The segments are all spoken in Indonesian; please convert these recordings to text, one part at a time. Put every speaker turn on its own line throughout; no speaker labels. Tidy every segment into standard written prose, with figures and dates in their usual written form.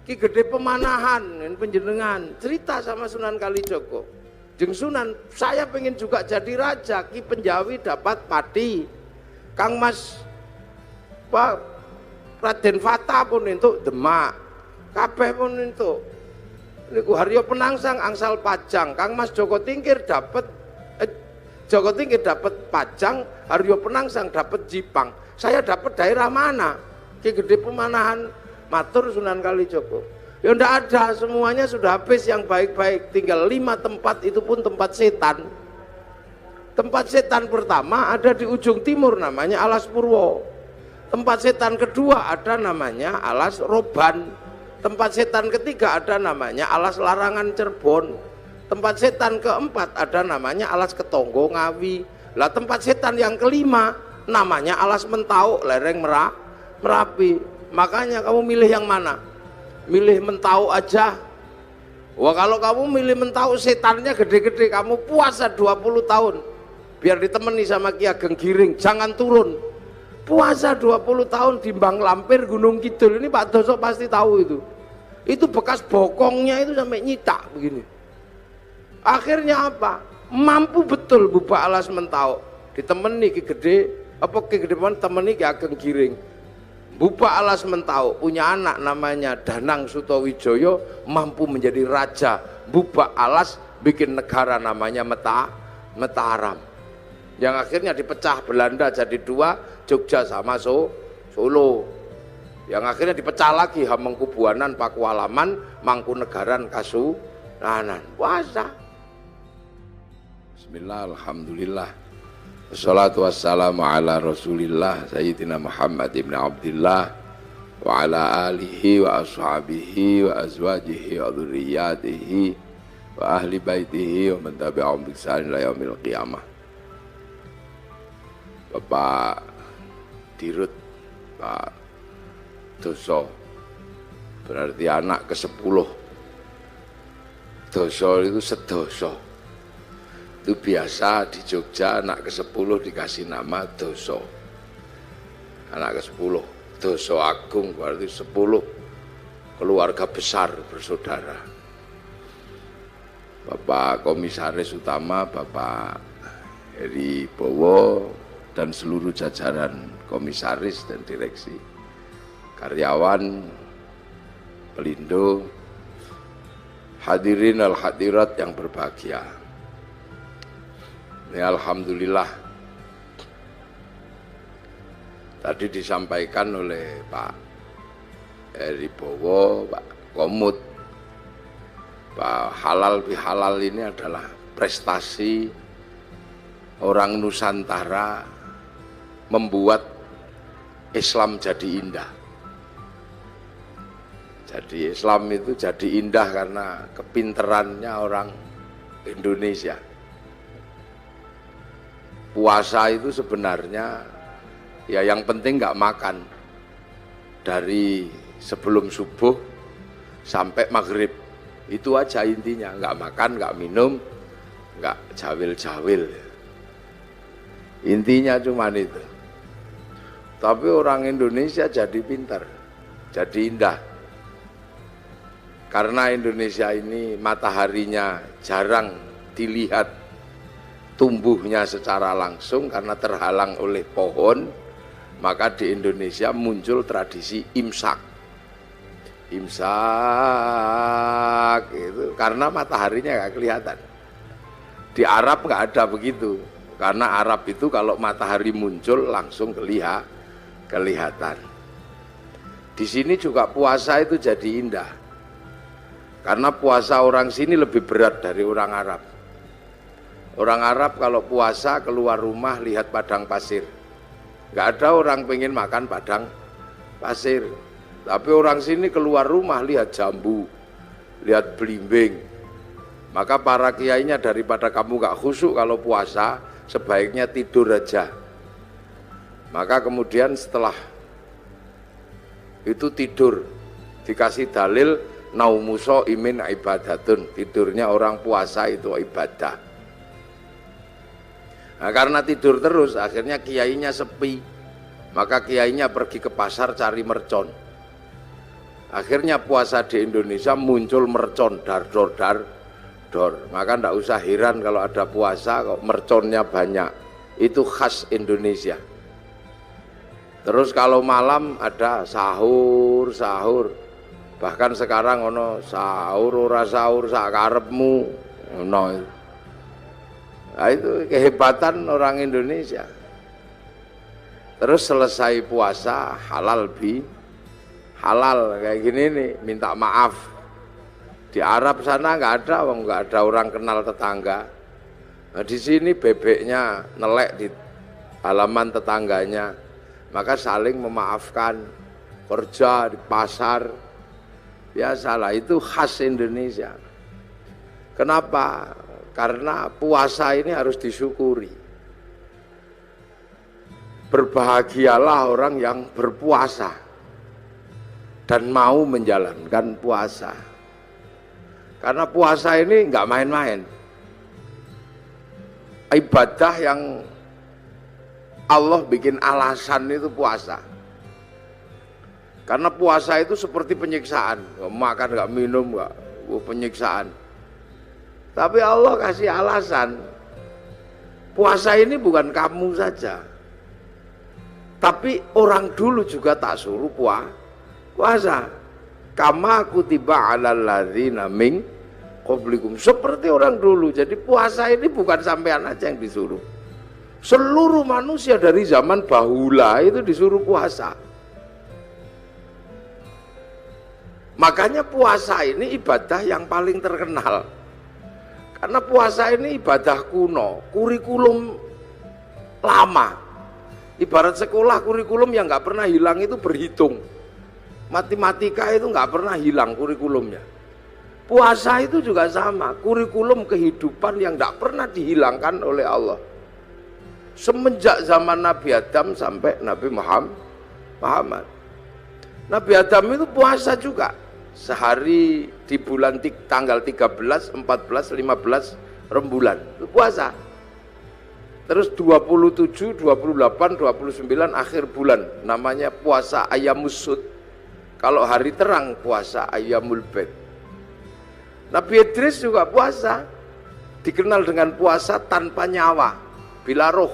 Ki Gede Pemanahan penjenengan cerita sama Sunan Kalijogo. Jeng Sunan, saya pengen juga jadi raja. Ki Penjawi dapat Pati, Kang Mas Pak Raden Fata pun entuk Demak, kabeh pun entuk. Niku Haryo Penangsang angsal Pajang, Kang Mas Joko Tingkir dapat Joko Tingkir dapat Pajang, Haryo Penangsang dapat Jipang. Saya dapat daerah mana? Ki Gede Pemanahan matur Sunan Kalijogo. Ya ndak ada, semuanya sudah habis yang baik-baik, tinggal 5 tempat, itu pun tempat setan. Tempat setan pertama ada di ujung timur namanya Alas Purwo. Tempat setan kedua ada namanya Alas Roban. Tempat setan ketiga ada namanya Alas Larangan Cirebon. Tempat setan keempat ada namanya Alas Ketonggo Ngawi. Lah tempat setan yang kelima namanya Alas Mentau lereng Merapi. Makanya kamu milih yang mana? Milih Mentau aja. Wah, kalau kamu milih Mentau setannya gede-gede, kamu puasa 20 tahun biar ditemani sama Ki Ageng Giring, jangan turun. Puasa 20 tahun di Bang Lampir Gunung Kidul, ini Pak Doso pasti tahu itu. Itu bekas bokongnya itu sampai nyitak begini. Akhirnya apa? Mampu betul Bubak Alas Mentau ditemani Ki Gede, apa Ki Gede temani Ki Ageng Giring. Bubak Alas Mentau punya anak namanya Danang Sutawijoyo, mampu menjadi raja. Bubak Alas bikin negara namanya Mataram, yang akhirnya dipecah Belanda jadi 2, Jogja sama Solo. Yang akhirnya dipecah lagi Hamengkubuanan, Pakualaman, Mangkunegaran, Kasunanan. Puasa. Bismillah, alhamdulillah. Wassalatu wassalamu ala Rasulillah Sayyidina Muhammad ibn Abdillah wa ala alihi wa ashabihi wa azwajihi wa dzurriyyatihi wa ahli baitihi wa man tabi'ahum bi ihsan ila yaumil qiyamah. Bapak Dirut, Pak Doso, berarti anak ke-10. Doso itu sedoso. Itu biasa di Jogja anak ke-10 dikasih nama Doso. Anak ke-10, Doso Agung, berarti 10 keluarga besar bersaudara. Bapak Komisaris Utama, Bapak Heri Bowo, dan seluruh jajaran komisaris dan direksi, karyawan, pelindo, hadirin al hadirat yang berbahagia. Ya, alhamdulillah tadi disampaikan oleh Pak Heri Bowo, Pak Komut, Pak halal bihalal ini adalah prestasi orang Nusantara membuat Islam jadi indah. Jadi Islam itu jadi indah karena kepinterannya orang Indonesia. Puasa itu sebenarnya ya yang penting nggak makan dari sebelum subuh sampai maghrib, itu aja intinya, nggak makan, nggak minum, nggak jawil-jawil, intinya cuman itu. Tapi orang Indonesia jadi pintar, jadi indah. Karena Indonesia ini mataharinya jarang dilihat tumbuhnya secara langsung karena terhalang oleh pohon, maka di Indonesia muncul tradisi imsak. Imsak itu karena mataharinya nggak kelihatan. Di Arab nggak ada begitu, karena Arab itu kalau matahari muncul langsung kelihatan. Di sini juga puasa itu jadi indah, karena puasa orang sini lebih berat dari orang Arab. Orang Arab kalau puasa keluar rumah lihat padang pasir, nggak ada orang pengen makan padang pasir. Tapi orang sini keluar rumah lihat jambu, lihat belimbing. Maka para kiainya daripada kamu nggak khusyuk kalau puasa, sebaiknya tidur aja. Maka kemudian setelah itu tidur, dikasih dalil naumuso imin ibadatun, tidurnya orang puasa itu ibadah. Nah, karena tidur terus akhirnya kiainya sepi, maka kiainya pergi ke pasar cari mercon. Akhirnya puasa di Indonesia muncul mercon dar-dor dar-dor. Maka ndak usah heran kalau ada puasa kok merconnya banyak. Itu khas Indonesia. Terus kalau malam ada sahur. Bahkan sekarang ono sahur ora sahur sak karepmu. Ono. Nah, itu kehebatan orang Indonesia. Terus selesai puasa halal kayak gini nih, minta maaf. Di Arab sana nggak ada orang kenal tetangga. Nah, di sini bebeknya nelek di halaman tetangganya, maka saling memaafkan. Kerja di pasar, biasalah, itu khas Indonesia. Kenapa? Karena puasa ini harus disyukuri. Berbahagialah orang yang berpuasa dan mau menjalankan puasa. Karena puasa ini nggak main-main. Ibadah yang Allah bikin alasan itu puasa. Karena puasa itu seperti penyiksaan, nggak makan, nggak minum, nggak penyiksaan. Tapi Allah kasih alasan. Puasa ini bukan kamu saja, tapi orang dulu juga tak suruh puasa. Kama kutiba 'alal ladzina min qablikum, seperti orang dulu. Jadi puasa ini bukan sampean aja yang disuruh. Seluruh manusia dari zaman bahula itu disuruh puasa. Makanya puasa ini ibadah yang paling terkenal. Karena puasa ini ibadah kuno, kurikulum lama. Ibarat sekolah, kurikulum yang nggak pernah hilang itu berhitung. Matematika itu nggak pernah hilang kurikulumnya. Puasa itu juga sama, kurikulum kehidupan yang nggak pernah dihilangkan oleh Allah. Semenjak zaman Nabi Adam sampai Nabi Muhammad. Nabi Adam itu puasa juga. Sehari di bulan tanggal 13, 14, 15 rembulan itu puasa. Terus 27, 28, 29 akhir bulan namanya puasa Ayyamussud. Kalau hari terang puasa Ayyamul Bid. Nabi Idris juga puasa, dikenal dengan puasa tanpa nyawa, bila roh.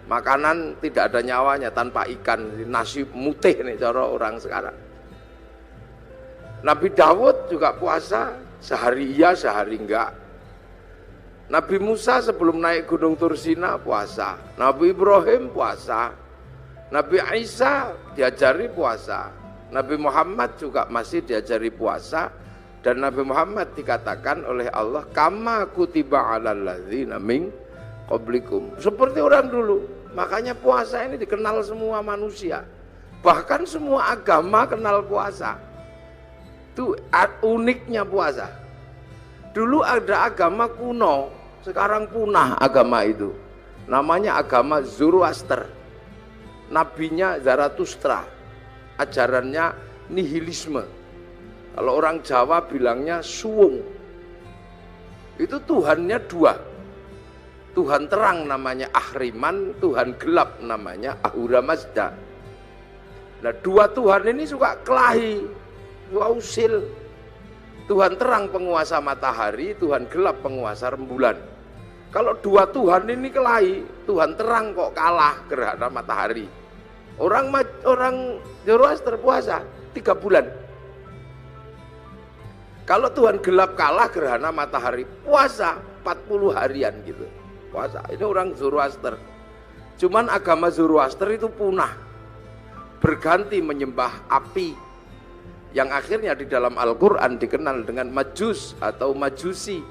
Makanan tidak ada nyawanya, tanpa ikan, nasi mutih nih cara orang sekarang. Nabi Dawud juga puasa, sehari iya, sehari enggak. Nabi Musa sebelum naik Gunung Tursina puasa. Nabi Ibrahim puasa. Nabi Isa diajari puasa. Nabi Muhammad juga masih diajari puasa. Dan Nabi Muhammad dikatakan oleh Allah, kama kutiba 'alal ladzina min qablikum, seperti orang dulu. Makanya puasa ini dikenal semua manusia. Bahkan semua agama kenal puasa. Itu uniknya puasa. Dulu ada agama kuno, sekarang punah agama itu. Namanya agama Zoroaster. Nabinya Zarathustra. Ajarannya nihilisme. Kalau orang Jawa bilangnya suwung. Itu Tuhannya dua. Tuhan terang namanya Ahriman, Tuhan gelap namanya Ahura Mazda. Nah, dua Tuhan ini suka kelahi. Wausil. Tuhan terang penguasa matahari, Tuhan gelap penguasa rembulan. Kalau dua Tuhan ini kelahi, Tuhan terang kok kalah gerhana matahari. Orang Zoroaster puasa 3 bulan. Kalau Tuhan gelap kalah gerhana matahari, puasa 40 harian gitu. Puasa. Ini orang Zoroaster. Cuman agama Zoroaster itu punah. Berganti menyembah api. Yang akhirnya di dalam Al-Quran dikenal dengan Majus atau Majusi.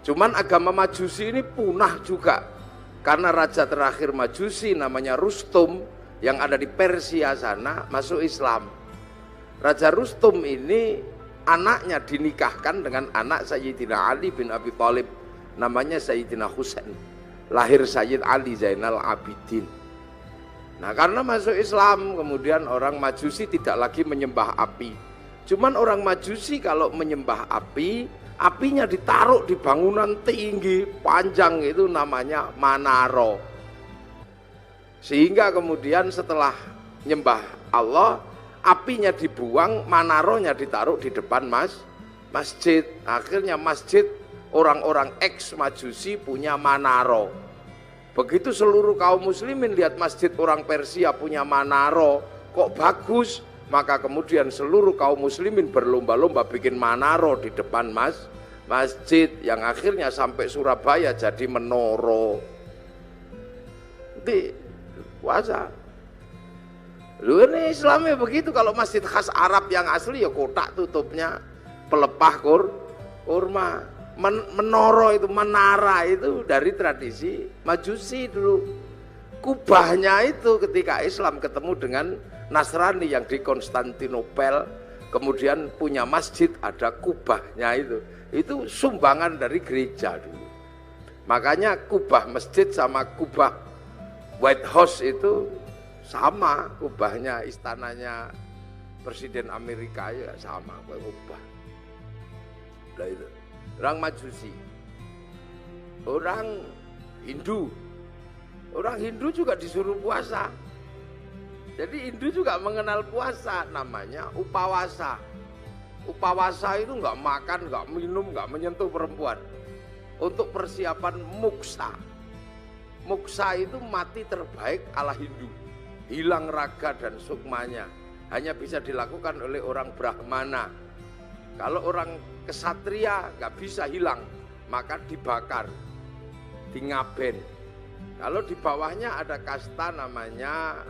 Cuman agama Majusi ini punah juga. Karena raja terakhir Majusi namanya Rustum yang ada di Persia sana masuk Islam. Raja Rustum ini anaknya dinikahkan dengan anak Sayyidina Ali bin Abi Thalib. Namanya Sayyidina Husain. Lahir Sayyid Ali Zainal Abidin. Nah, karena masuk Islam, kemudian orang Majusi tidak lagi menyembah api. Cuman orang Majusi kalau menyembah api, apinya ditaruh di bangunan tinggi, panjang, itu namanya Manaro. Sehingga kemudian setelah nyembah Allah, apinya dibuang, manaronya ditaruh di depan masjid. Akhirnya masjid orang-orang ex-majusi punya manaro. Begitu seluruh kaum muslimin lihat masjid orang Persia punya manaro, kok bagus, maka kemudian seluruh kaum muslimin berlomba-lomba bikin manaro di depan masjid, yang akhirnya sampai Surabaya jadi menoro. Di puasa. Lu ini Islamnya begitu. Kalau masjid khas Arab yang asli ya kotak tutupnya pelepah kurma. Menoro itu, menara itu dari tradisi Majusi dulu. Kubahnya itu ketika Islam ketemu dengan Nasrani yang di Konstantinopel, kemudian punya masjid ada kubahnya itu sumbangan dari gereja dulu. Makanya kubah masjid sama kubah White House itu sama, kubahnya istananya Presiden Amerika ya sama kubah. Nah itu orang Majusi, orang Hindu juga disuruh puasa. Jadi Hindu juga mengenal puasa, namanya upawasa. Upawasa itu nggak makan, nggak minum, nggak menyentuh perempuan. Untuk persiapan muksa. Muksa itu mati terbaik ala Hindu. Hilang raga dan sukmanya. Hanya bisa dilakukan oleh orang Brahmana. Kalau orang kesatria nggak bisa hilang, maka dibakar, dingaben. Kalau di bawahnya ada kasta namanya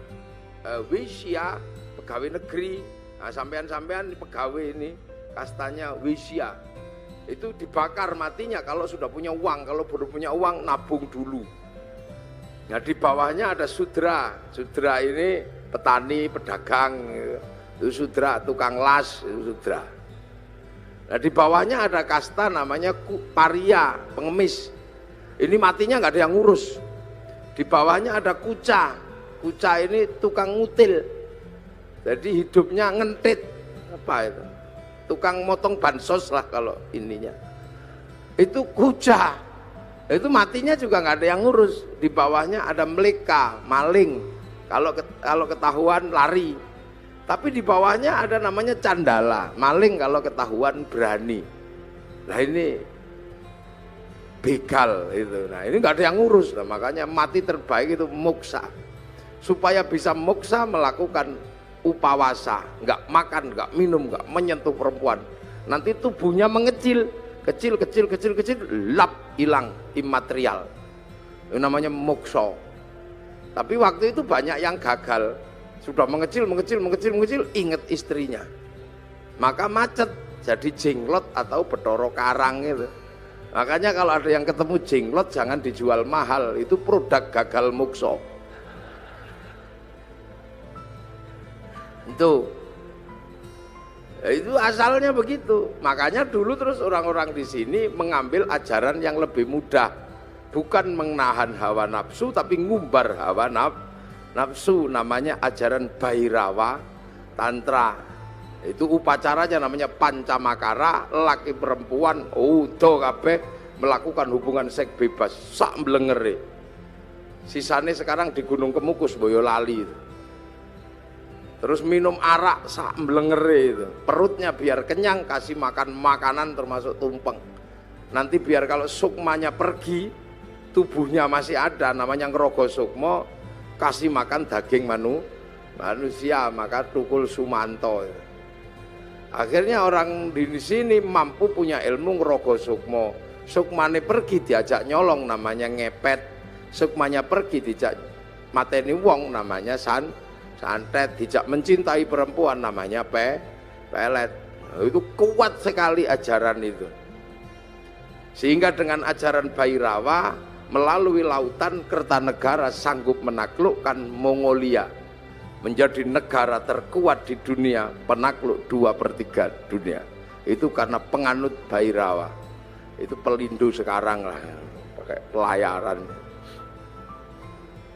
Wisya, pegawai negeri. Nah, sampean-sampean pegawai ini kastanya Wisya. Itu dibakar matinya kalau sudah punya uang. Kalau belum punya uang nabung dulu. Nah di bawahnya ada Sudra. Sudra ini petani, pedagang. Itu Sudra, tukang las, itu Sudra. Nah di bawahnya ada kasta namanya Paria, pengemis. Ini matinya nggak ada yang ngurus. Di bawahnya ada Kuca. Kuca ini tukang ngutil. Jadi hidupnya ngentit. Apa itu? Tukang motong bansos lah kalau ininya. Itu Kuca. Itu matinya juga nggak ada yang ngurus. Di bawahnya ada Meleka, maling. Kalau ketahuan lari. Tapi di bawahnya ada namanya Candala, maling kalau ketahuan berani. Nah ini begal itu. Nah ini nggak ada yang ngurus. Nah, makanya mati terbaik itu muksa. Supaya bisa muksa melakukan upawasa, nggak makan, nggak minum, nggak menyentuh perempuan. Nanti tubuhnya mengecil, kecil, lap, hilang, imaterial. Itu namanya muksa. Tapi waktu itu banyak yang gagal. Sudah mengecil, ingat istrinya. Maka macet, jadi jenglot atau Bathara Karang itu. Makanya kalau ada yang ketemu jenglot jangan dijual mahal, itu produk gagal muksa. Itu asalnya begitu. Makanya dulu terus orang-orang di sini mengambil ajaran yang lebih mudah, bukan menahan hawa nafsu tapi ngumbar hawa nafsu. Namanya ajaran Bhairawa Tantra. Itu upacaranya namanya Pancamakara, laki perempuan udo kabeh melakukan hubungan seks bebas sak mblengere. Sisane sekarang di Gunung Kemukus Boyolali. Terus minum arak sak mblengere itu. Perutnya biar kenyang, kasih makan makanan termasuk tumpeng. Nanti biar kalau sukmanya pergi, tubuhnya masih ada, namanya ngerogo sukma, kasih makan daging manusia, maka tukul sumanto. Akhirnya orang di sini mampu punya ilmu ngerogo sukma. Sukmane pergi diajak nyolong, namanya ngepet. Sukmanya pergi diajak mateni wong, namanya santet. Dijak mencintai perempuan, namanya pelet. Itu kuat sekali ajaran itu. Sehingga dengan ajaran Bhairawa melalui lautan Kertanegara sanggup menaklukkan Mongolia, menjadi negara terkuat di dunia, penakluk 2/3 dunia. Itu karena penganut Bhairawa. Itu Pelindo sekarang lah, pakai pelayaran.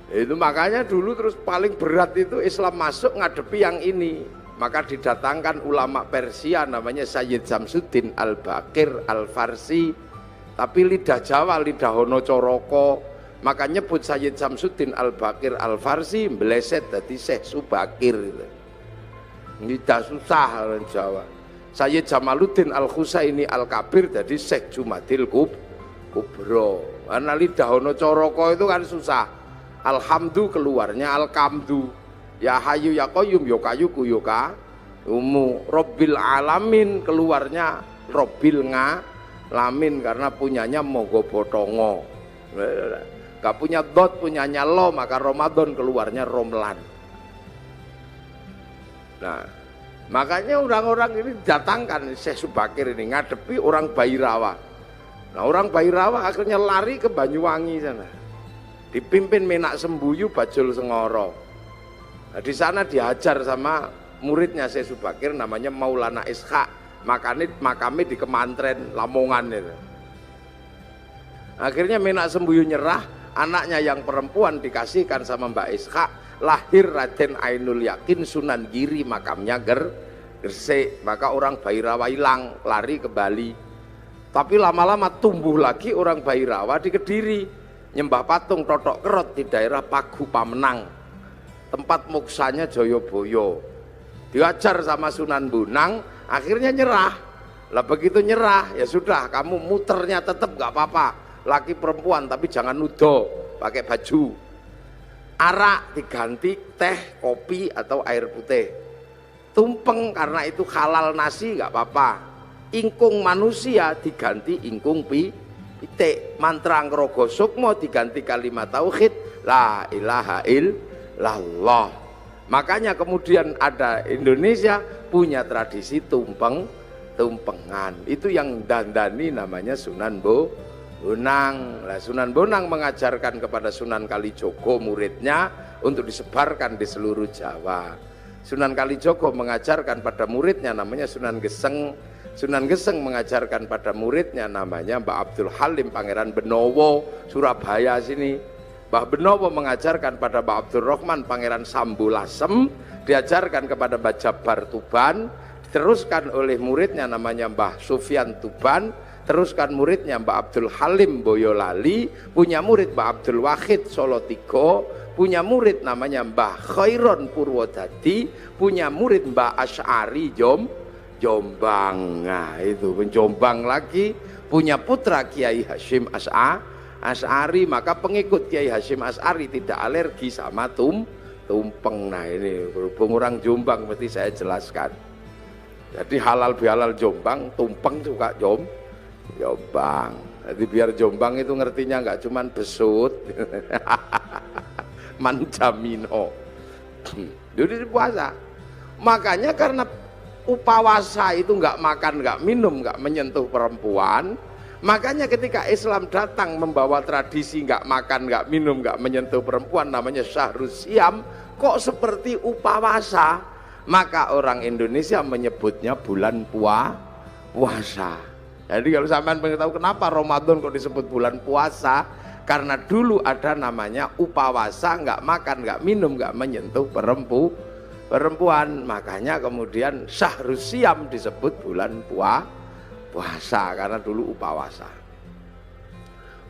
Itu makanya dulu terus paling berat itu Islam masuk ngadepi yang ini. Maka didatangkan ulama Persia namanya Sayyid Samsuddin Al-Baqir Al-Farsi. Tapi lidah Jawa, lidah Hono Coroko, maka nyebut Sayyid Samsuddin Al-Baqir Al-Farsi meleset dari Syekh Subakir. Tidak susah orang Jawa. Saya Jamaluddin Al-Husaini Al-Kabir jadi Syekh Jumadil Kubro. Karena lidah ono coroko itu kan susah. Alhamdu keluarnya Al-Kamdu. Ya Hayu ya Qayyum ya Kayuku ya Umu. Robbil Alamin keluarnya Robbil Ngalamin karena punyanya Mogo Botongo. Gak punya dot, punyanya lo, maka Ramadan keluarnya Romlan. Nah, makanya orang-orang ini datangkan Syekh Subakir ini ngadepi orang Bairawa. Nah, orang Bairawa akhirnya lari ke Banyuwangi sana. Dipimpin Menak Sembuyu Bajul Sengoro. Nah, di sana diajar sama muridnya Syekh Subakir namanya Maulana Ishaq. Makamnya di Kemantren Lamongan itu. Akhirnya Menak Sembuyu nyerah, anaknya yang perempuan dikasihkan sama Mbak Ishaq. Lahir Raden Ainul Yakin Sunan Giri, makamnya Gresik. Maka orang Bairawa hilang, lari ke Bali. Tapi lama-lama tumbuh lagi orang Bairawa di Kediri, nyembah patung Totok Kerot di daerah Pagu Pamenang, tempat moksanya Joyoboyo. Diajar sama Sunan Bonang, akhirnya nyerah. Lah begitu nyerah, ya sudah, kamu muternya tetap gak apa-apa, laki perempuan tapi jangan nudo, pakai baju. Arak diganti teh, kopi atau air putih. Tumpeng karena itu halal nasi gak apa-apa. Ingkung manusia diganti ingkung pitik. Mantra Ngrogo Sukmo diganti kalimat tauhid la ilaha illallah. Makanya kemudian ada Indonesia punya tradisi tumpengan. Itu yang dandani namanya Sunan Bonang. Nah, Sunan Bonang mengajarkan kepada Sunan Kalijogo muridnya untuk disebarkan di seluruh Jawa. Sunan Kalijogo mengajarkan pada muridnya namanya Sunan Geseng. Sunan Geseng mengajarkan pada muridnya namanya Mbah Abdul Halim Pangeran Benowo Surabaya sini. Mbah Benowo mengajarkan pada Mbah Abdul Rahman Pangeran Sambulasem, diajarkan kepada Mbah Jabar Tuban, diteruskan oleh muridnya namanya Mbah Sufyan Tuban, teruskan muridnya Mbah Abdul Halim Boyolali, punya murid Mbah Abdul Wahid Solo Tigo, punya murid namanya Mbah Khairon Purwodadi, punya murid Mbah Asy'ari Jombang. Nah itu Jombang lagi, punya putra Kiai Hashim Asy'ari, maka pengikut Kiai Hashim Asy'ari tidak alergi sama tumpeng. Nah ini berhubung orang Jombang mesti saya jelaskan. Jadi halal bihalal Jombang, tumpeng juga Jombang. Jadi biar Jombang itu ngertinya nggak cuman besut, manjamino. Jadi puasa. Makanya karena upawasa itu nggak makan, nggak minum, nggak menyentuh perempuan. Makanya ketika Islam datang membawa tradisi nggak makan, nggak minum, nggak menyentuh perempuan, namanya Syahrus Siam, kok seperti upawasa. Maka orang Indonesia menyebutnya bulan puasa. Jadi kalau sampean pengen tahu kenapa Ramadan kok disebut bulan puasa, karena dulu ada namanya upawasa, nggak makan, nggak minum, nggak menyentuh perempuan. Makanya kemudian Syahrus Siam disebut bulan puasa karena dulu upawasa.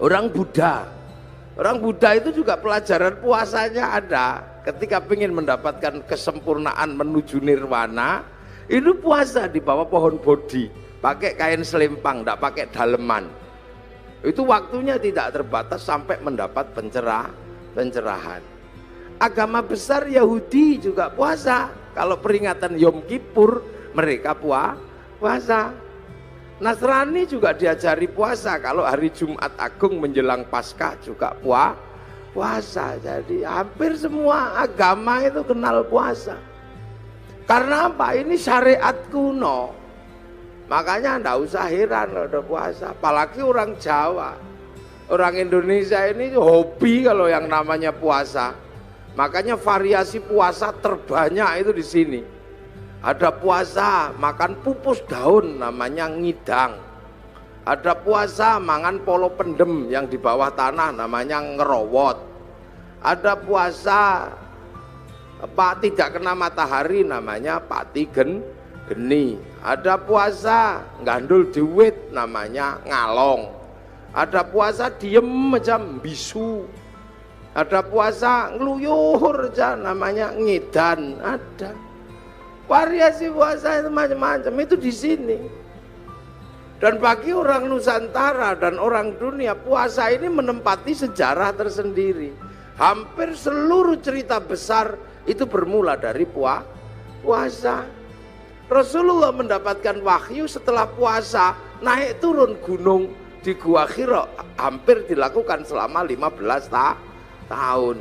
Orang Buddha itu juga pelajaran puasanya ada. Ketika ingin mendapatkan kesempurnaan menuju nirwana, itu puasa di bawah pohon bodhi, pakai kain selempang, tidak pakai daleman. Itu waktunya tidak terbatas sampai mendapat pencerahan. Agama besar Yahudi juga puasa. Kalau peringatan Yom Kippur mereka puasa. Nasrani juga diajari puasa. Kalau hari Jumat Agung menjelang Paskah juga puasa. Jadi hampir semua agama itu kenal puasa. Karena apa? Ini syariat kuno. Makanya enggak usah heran kalau ada puasa. Apalagi orang Jawa. Orang Indonesia ini hobi kalau yang namanya puasa. Makanya variasi puasa terbanyak itu di sini. Ada puasa makan pupus daun namanya ngidang. Ada puasa mangan polo pendem yang di bawah tanah namanya ngerowot. Ada puasa tidak kena matahari namanya pati geni. Ada puasa ngandul duit namanya ngalong. Ada puasa diem macam bisu. Ada puasa ngeluyur aja namanya ngedan. Ada. Variasi puasa itu macam-macam, itu di sini. Dan bagi orang Nusantara dan orang dunia, puasa ini menempati sejarah tersendiri. Hampir seluruh cerita besar itu bermula dari puasa. Rasulullah mendapatkan wahyu setelah puasa, naik turun gunung di Gua Hira, hampir dilakukan selama 15 tahun.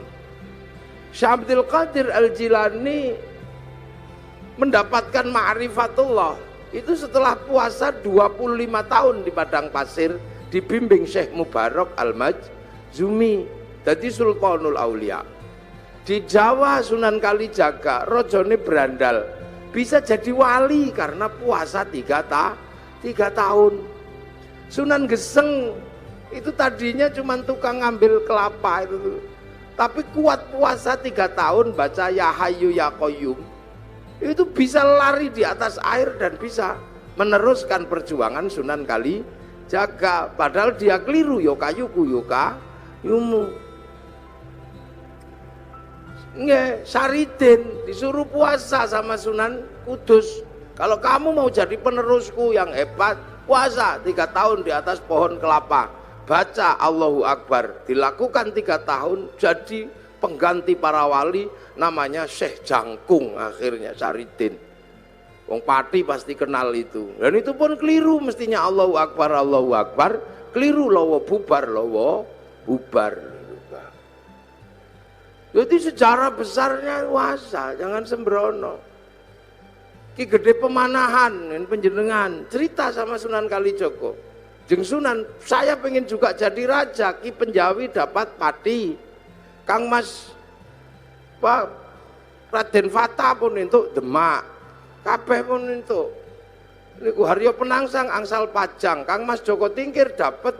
Syekh Abdul Qadir Al-Jilani mendapatkan ma'rifatullah itu setelah puasa 25 tahun di padang pasir, dibimbing Syekh Mubarak Al-Majzumi, jadi Sultanul Aulia. Di Jawa Sunan Kalijaga, rojone berandal, bisa jadi wali karena puasa 3 tahun. Sunan Geseng itu tadinya cuma tukang ngambil kelapa itu, tapi kuat puasa 3 tahun, baca Ya Hayyu Ya Qayyum, itu bisa lari di atas air dan bisa meneruskan perjuangan Sunan Kalijaga. Padahal dia keliru, yo kayuku yo kayumu. Nggih, Saridin disuruh puasa sama Sunan Kudus. Kalau kamu mau jadi penerusku yang hebat, puasa 3 tahun di atas pohon kelapa, baca Allahu Akbar, dilakukan 3 tahun, jadi pengganti para wali, namanya Syekh Jangkung akhirnya Saridin. Wong Pati pasti kenal itu. Dan itu pun keliru mestinya Allahu Akbar, keliru lowo bubar. Jadi sejarah besarnya puasa, jangan sembrono. Ki Gede Pemanahan penjenengan cerita sama Sunan Kalijogo. Jeng Sunan, saya pengen juga jadi raja. Ki Penjawi dapat pati. Kang Mas Pak Raden Fata pun entuk Demak, kabeh pun entuk. Niku Haryo Penangsang angsal Pajang, Kang Mas Joko Tingkir dapat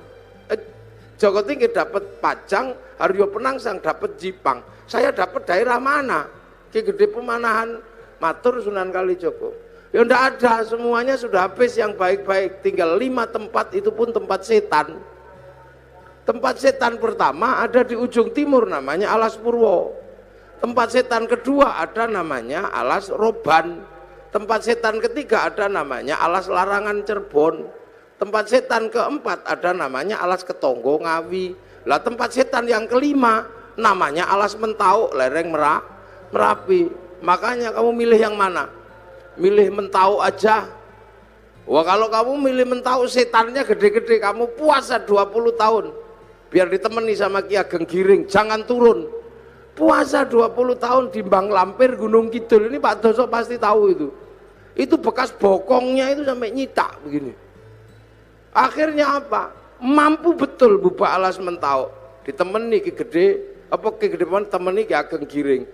Pajang, Haryo Penangsang dapat Jipang. Saya dapat daerah mana? Ki Gede Pemanahan matur Sunan Kalijogo. Ya ndak ada, semuanya sudah habis yang baik-baik, tinggal 5 tempat, itu pun tempat setan. Tempat setan pertama ada di ujung timur, namanya Alas Purwo. Tempat setan kedua ada namanya Alas Roban. Tempat setan ketiga ada namanya Alas Larangan Cirebon. Tempat setan keempat ada namanya Alas Ketonggo Ngawi. Lah tempat setan yang kelima namanya Alas Mentau lereng Merapi. Makanya kamu milih yang mana? Milih Mentau aja. Wah, kalau kamu milih Mentau, setannya gede-gede, kamu puasa 20 tahun. Biar ditemani sama Ki Ageng Giring, jangan turun. Puasa 20 tahun di Bang Lampir Gunung Kidul, ini Pak Doso pasti tahu itu. Itu bekas bokongnya itu sampai nyitak begini. Akhirnya apa? Mampu betul buka Alas Mentau, ditemani Ki Gede temani Ki Ageng Giring.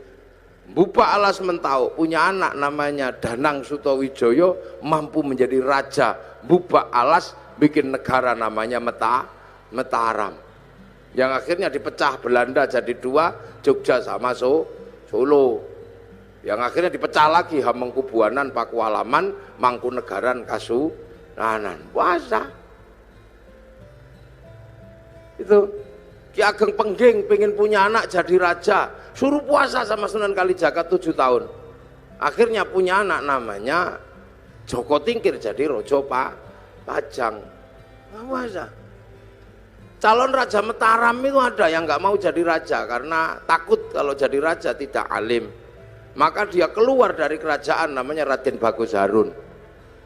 Buka Alas Mentau, punya anak namanya Danang Sutawijoyo, mampu menjadi raja. Buka Alas, bikin negara namanya Mataram. Yang akhirnya dipecah Belanda jadi 2, Jogja sama Solo. Yang akhirnya dipecah lagi Hamengkubuanan, Pakualaman, Mangkunegaran, Kasunanan. Puasa. Itu Ki Ageng Pengging pengen punya anak jadi raja, suruh puasa sama Sunan Kalijaga 7 tahun. Akhirnya punya anak namanya Joko Tingkir jadi Rojo Pajang. Puasa. Calon Raja Mataram itu ada yang nggak mau jadi raja karena takut kalau jadi raja tidak alim. Maka dia keluar dari kerajaan, namanya Raden Bagus Harun.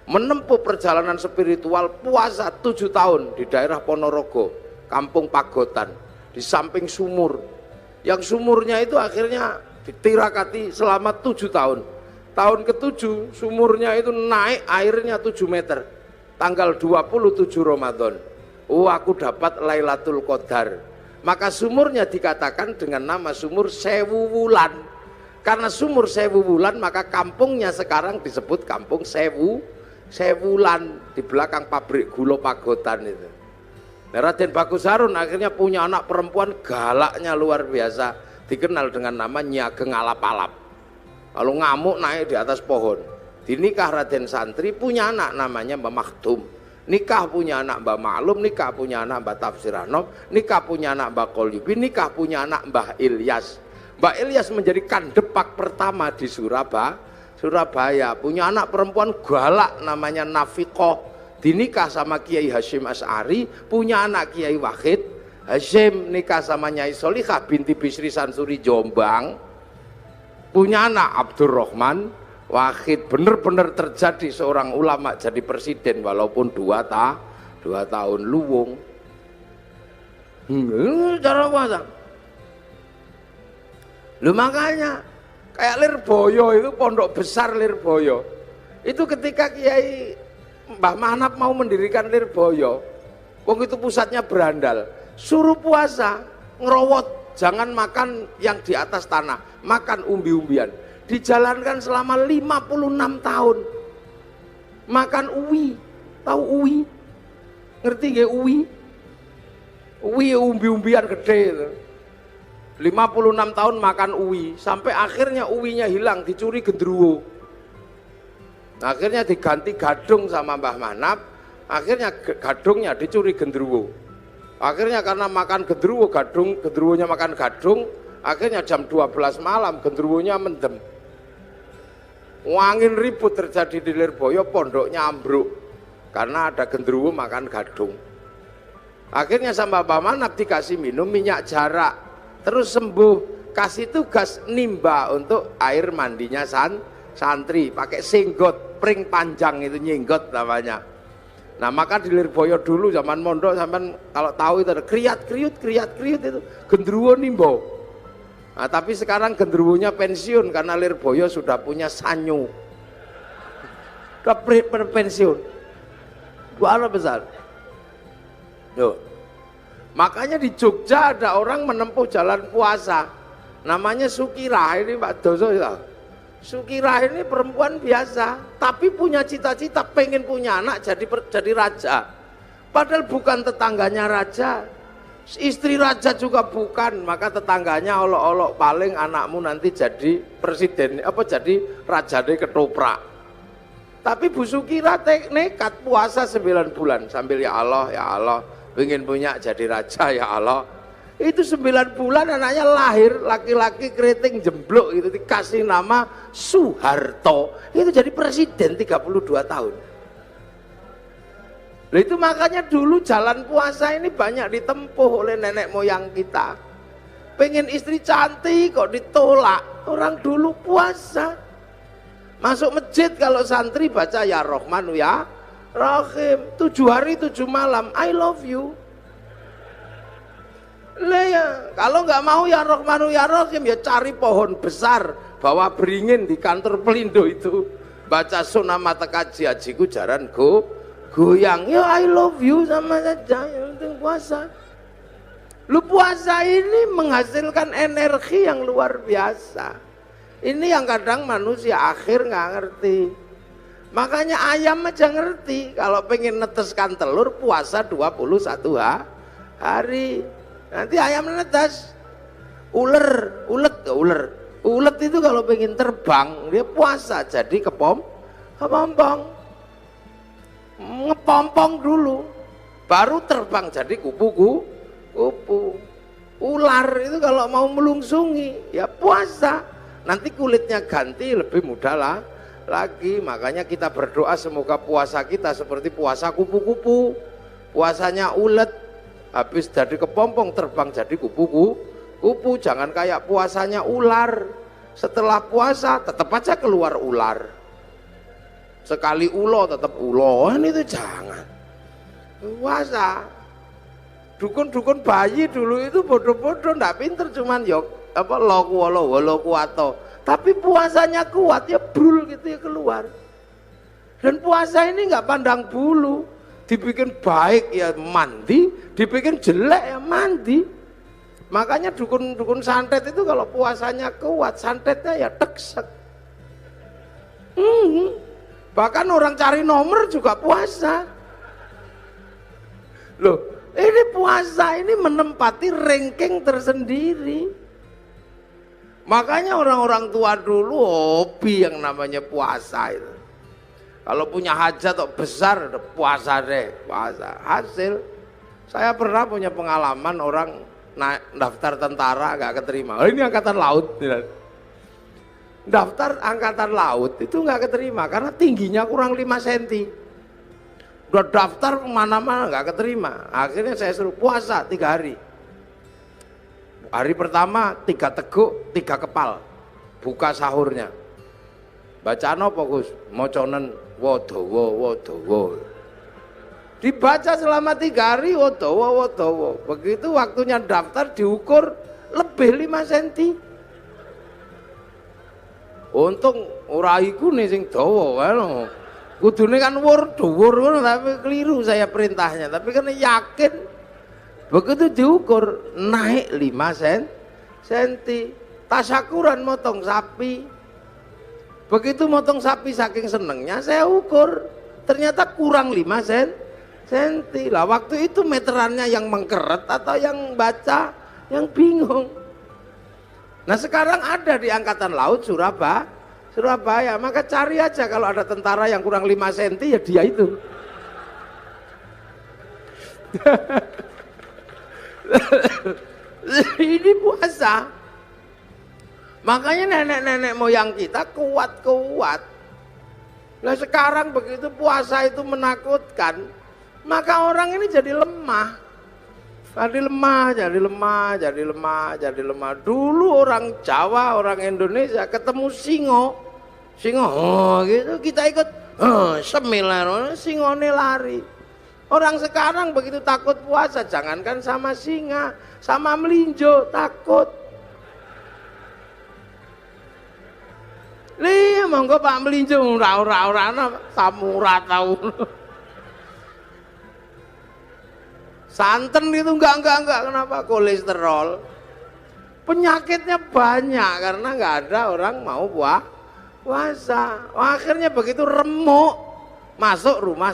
Menempuh perjalanan spiritual, puasa 7 tahun di daerah Ponorogo, Kampung Pagotan, di samping sumur. Yang sumurnya itu akhirnya ditirakati selama 7 tahun. Tahun ke-7 sumurnya itu naik airnya 7 meter. Tanggal 27 Ramadan. Oh, aku dapat Lailatul Qadar. Maka sumurnya dikatakan dengan nama sumur Sewu Wulan. Karena sumur Sewu Wulan, maka kampungnya sekarang disebut Kampung Sewulan, di belakang pabrik gula Pagotan itu. Raden Bagus Harun akhirnya punya anak perempuan galaknya luar biasa, dikenal dengan nama Nyi Ageng Alap-alap. Kalau ngamuk naik di atas pohon. Dinikah Raden Santri, punya anak namanya Mbah Makdum. Nikah punya anak Mbah Maklum, nikah punya anak Mbah Tafsir Anom, nikah punya anak Mbah Qolyubi, nikah punya anak Mbah Ilyas. Mbah Ilyas menjadi kandepak pertama di Surabaya, punya anak perempuan galak namanya Nafiqah, dinikah sama Kiai Hasyim Asy'ari, punya anak Kiai Wahid Hasyim nikah sama Nyai Solikah binti Bisri Sansuri Jombang, punya anak Abdurrahman Wahid. Bener-bener terjadi seorang ulama jadi presiden walaupun 2 tahun luwung. Cara kuasa. Lu makanya kayak Lirboyo itu pondok besar Lirboyo. Itu ketika Kiai Mbah Manap mau mendirikan Lirboyo, wong itu pusatnya berandal, suruh puasa, ngerowot, jangan makan yang di atas tanah, makan umbi-umbian. Dijalankan selama 56 tahun. Makan uwi, tahu uwi? Ngerti nggih uwi? Uwi umbi-umbian gede itu. 56 tahun makan uwi, sampai akhirnya uwinya hilang, dicuri gendruwo. Akhirnya diganti gadung sama Mbah Manap, akhirnya gadungnya dicuri gendruwo. Akhirnya karena makan gendruwo, gendruwonya makan gadung, akhirnya jam 12 malam gendruwonya mendem. Wangin ribut terjadi di Lirboyo, pondoknya ambruk karena ada gendruwo makan gadung. Akhirnya sama Mbah Manap dikasih minum minyak jarak, terus sembuh. Kasih tugas nimba untuk air mandinya santri, pakai singgot, pring panjang itu nyinggot namanya. Nah maka di Lirboyo dulu zaman mondok, sampai kalau tahu itu ada kriat kriut itu gendruwo nimbo. Nah, tapi sekarang gendruwonya pensiun karena Lirboyo sudah punya sanyu, udah pensiun. Buana besar. Yo. Makanya di Jogja ada orang menempuh jalan puasa, namanya Sukirah. Ini Pak Doso ya. Sukirah ini perempuan biasa, tapi punya cita-cita pengen punya anak jadi raja. Padahal bukan tetangganya raja, istri raja juga bukan. Maka tetangganya olok-olok, paling anakmu nanti jadi presiden, jadi raja deh ketoprak. Tapi Bu Sukirah nekat puasa 9 bulan sambil ya Allah, ingin punya jadi raja ya Allah. Itu 9 bulan anaknya lahir, laki-laki keriting jemblok itu, dikasih nama Soeharto. Itu jadi presiden 32 tahun. Nah, itu makanya dulu jalan puasa ini banyak ditempuh oleh nenek moyang kita. Pengen istri cantik kok ditolak. Orang dulu puasa. Masuk masjid kalau santri baca ya Rahmanu ya Rahim, 7 hari 7 malam, I love you. Lah ya, kalau nggak mau ya Rahmanu ya Rahim, ya cari pohon besar, bawa beringin di kantor Pelindo itu, baca sunah mata kaji ajiku jaran goyang, ya I love you sama saja, yang penting puasa. Lu puasa ini menghasilkan energi yang luar biasa. Ini yang kadang manusia akhir nggak ngerti. Makanya ayam aja ngerti, kalau pengen neteskan telur puasa 21 hari. Nanti ayam netes. Ulet itu kalau pengen terbang dia puasa jadi kepompong. Ngepompong dulu, baru terbang jadi kupu. Ular itu kalau mau melungsungi ya puasa. Nanti kulitnya ganti lebih mudah lagi. Makanya kita berdoa semoga puasa kita seperti puasa kupu-kupu. Puasanya ulet, habis jadi kepompong terbang jadi kupu. Jangan kayak puasanya ular. Setelah puasa tetap aja keluar ular. Sekali ulo tetap ulo. Ini tuh jangan. Puasa. Dukun-dukun bayi dulu itu bodoh-bodoh, ndak pinter, cuman yok lo kuato. Tapi puasanya kuat ya brul gitu ya keluar. Dan puasa ini nggak pandang bulu, dibikin baik ya mandi, dibikin jelek ya mandi. Makanya dukun-dukun santet itu kalau puasanya kuat, santetnya ya teksek. Bahkan orang cari nomor juga puasa. Loh, ini puasa ini menempati ranking tersendiri. Makanya orang-orang tua dulu hobi yang namanya puasa itu. Kalau punya hajat besar, puasa deh, puasa. Hasil, saya pernah punya pengalaman orang naik daftar tentara gak keterima. Ini angkatan laut. daftar angkatan laut itu nggak keterima karena tingginya kurang 5 cm. Udah daftar kemana-mana nggak keterima. Akhirnya saya suruh puasa 3 hari. Hari pertama 3 teguk 3 kepal, buka sahurnya. Bacaan apa Gus? Moconen wodowo. Dibaca selama 3 hari wodowo. Begitu waktunya daftar diukur lebih 5 cm. Untung ora iku nih sing dawa kae lho. Kudune kan dhuwur ngono tapi keliru saya perintahnya. Tapi kan yakin begitu diukur naik 5 cm. Tasyakuran motong sapi. Begitu motong sapi saking senengnya saya ukur ternyata kurang 5 cm. Lah waktu itu meterannya yang mengkeret atau yang baca yang bingung. Nah sekarang ada di Angkatan Laut Surabaya, maka cari aja kalau ada tentara yang kurang 5 cm ya dia itu. Ini puasa. Makanya nenek-nenek moyang kita kuat-kuat. Nah sekarang begitu puasa itu menakutkan, maka orang ini jadi lemah. Jadi lemah. Dulu orang Jawa, orang Indonesia ketemu singo gitu kita ikut semilar, singone lari. Orang sekarang begitu takut puasa, jangankan sama singa, sama melinjo takut. Nih monggo Pak melinjo ora samura tahu. Santen itu enggak, kenapa? Kolesterol. Penyakitnya banyak karena enggak ada orang mau puasa. Akhirnya begitu remuk masuk rumah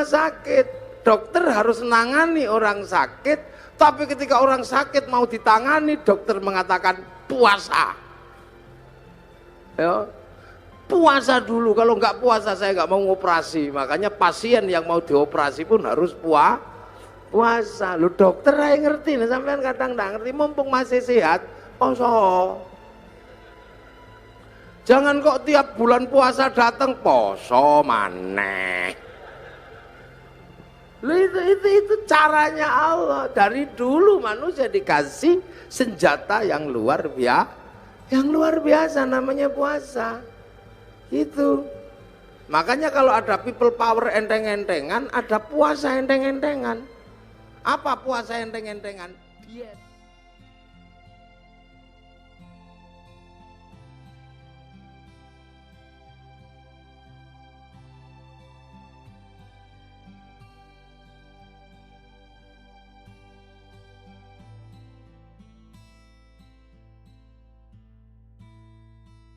sakit. Dokter harus menangani orang sakit, tapi ketika orang sakit mau ditangani, dokter mengatakan puasa. Ya. Puasa dulu, kalau enggak puasa saya enggak mau ngoperasi. Makanya pasien yang mau dioperasi pun harus puasa. Lu dokter aja ngerti, nah sampean kadang nggak ngerti, mumpung masih sehat, poso. Jangan kok tiap bulan puasa datang poso maneh. Itu caranya Allah. Dari dulu manusia dikasih senjata yang luar biasa namanya puasa. Itu. Makanya kalau ada people power enteng-entengan, ada puasa enteng-entengan. Apa puasa enteng-entengan? Diet.